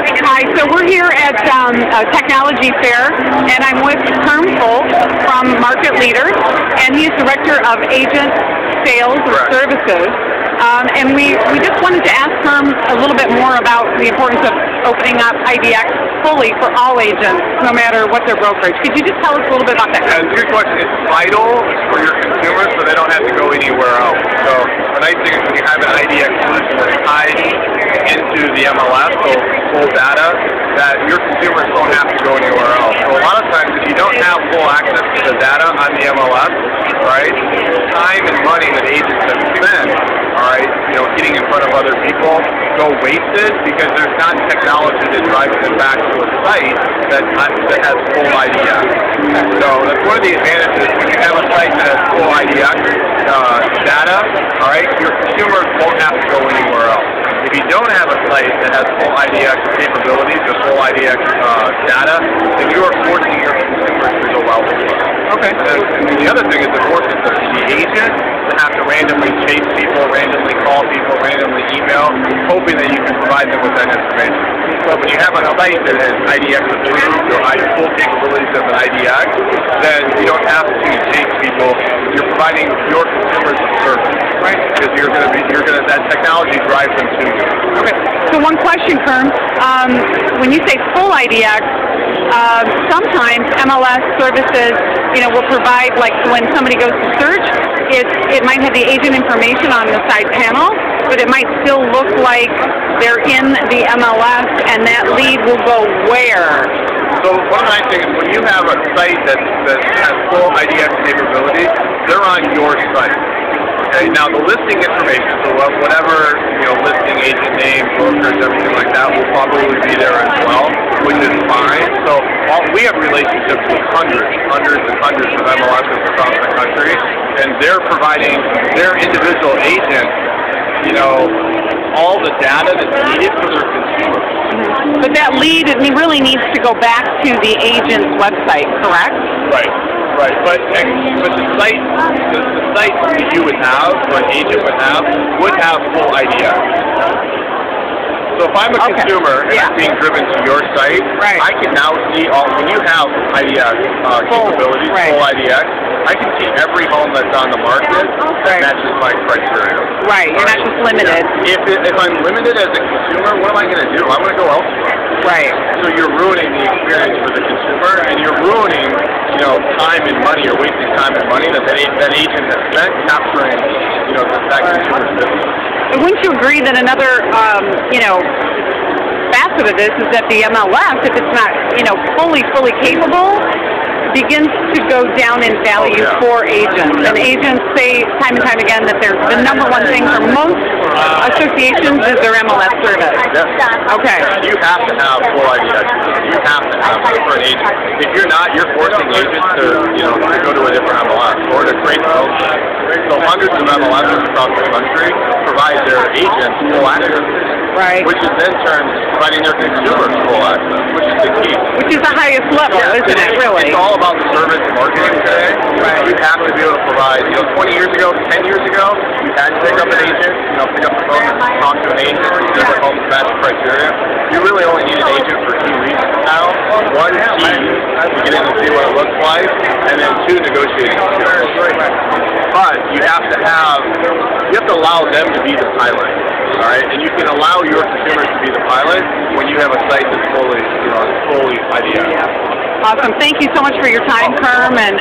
Hi, so we're here at a technology fair, and I'm with Herm Fulk from Market Leader, and he's Director of Agent Sales and Services. And we just wanted to ask Herm a little bit more about the importance of opening up IDX fully for all agents, no matter what their brokerage. Could you just tell us a little bit about that? Yeah, it's a good question. It's vital for your consumers so they don't have to go anywhere else. So the nice thing is when you have an IDX solution that's tied into the MLS, so full data, that your consumers don't have to go anywhere else. So a lot of times if you don't have full access to the data on the MLS, right, time and money that agents have spent, alright, getting in front of other people go wasted because there's not technology that drives them back to a site that has full IDX. So that's one of the advantages when you have a site that has full IDX data, alright, your consumers won't have to go anywhere else. If you don't have a site that has full IDX capabilities or full IDX data, then you are forcing your consumers to go elsewhere. Okay. And the other thing is it forces the agent to have to randomly chase people, randomly call people, randomly email, hoping that you can provide them with that information. So when you have a site that has IDX approved or full capabilities of an IDX, then you don't have to chase people. You're providing your consumers a service, right? Because that technology drives them to you. Okay. So one question, Herm. When you say full IDX, sometimes MLS services, will provide, like when somebody goes to search, it might have the agent information on the side panel, but it might still look like they're in the MLS, and that lead will go where? So one of the nice things is when you have a site that has full IDX capabilities, they're on your site. Okay. Now the listing information, so whatever listing, agent name, brokers, everything like that will probably be there as well, which is fine. So we have relationships with hundreds of MLSs across the country, and they're providing their individual agents, all the data that's needed for their consumers. But that lead, it really needs to go back to the agent's website, correct? Right. Right, but the site that you would have, or an agent would have full IDX. So if I'm a consumer and I'm being driven to your site, I can now see when you have IDX capabilities, full IDX, I can see every home that's on the market that matches my criteria. Right, you're not just limited. If I'm limited as a consumer, what am I going to do? I'm going to go elsewhere. Right. So you're ruining the experience for the consumer, and you're ruining, time and money, or wasting time and money that agent has spent capturing, that consumer's business. And wouldn't you agree that another, facet of this is that the MLS, if it's not, fully capable, begins to go down in value for agents. And agents say time and time again that the number one thing for most associations is their MLS service. Okay. You have to have full IDX. You have to have it for an agent. If you're not, you're forcing agents to, to go to a different MLS or to create their own. So hundreds of MLSs across the country provide their agents full access. Right. Which is then turns providing their consumers full access, which is the key. Which is the highest level, isn't it, really? It's all about the service marketing today. Right. You have to be able to provide, 20 years ago, 10 years ago, you had to pick up an agent, pick up the phone and talk to an agent, different homes match criteria. You really only need an agent for 2 reasons now. One, to get in and see what it looks like, and then 2, negotiating skills. But you have to allow them to be the pilot. All right, and you can allow your consumers to be the pilot when you have a site that's fully IDX. Awesome. Thank you so much for your time, Herm, and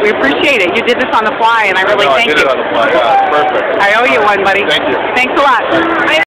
we appreciate it. You did this on the fly, and I really thank you. I did it on the fly. Yeah, perfect. I owe you one, buddy. Thank you. Thanks a lot.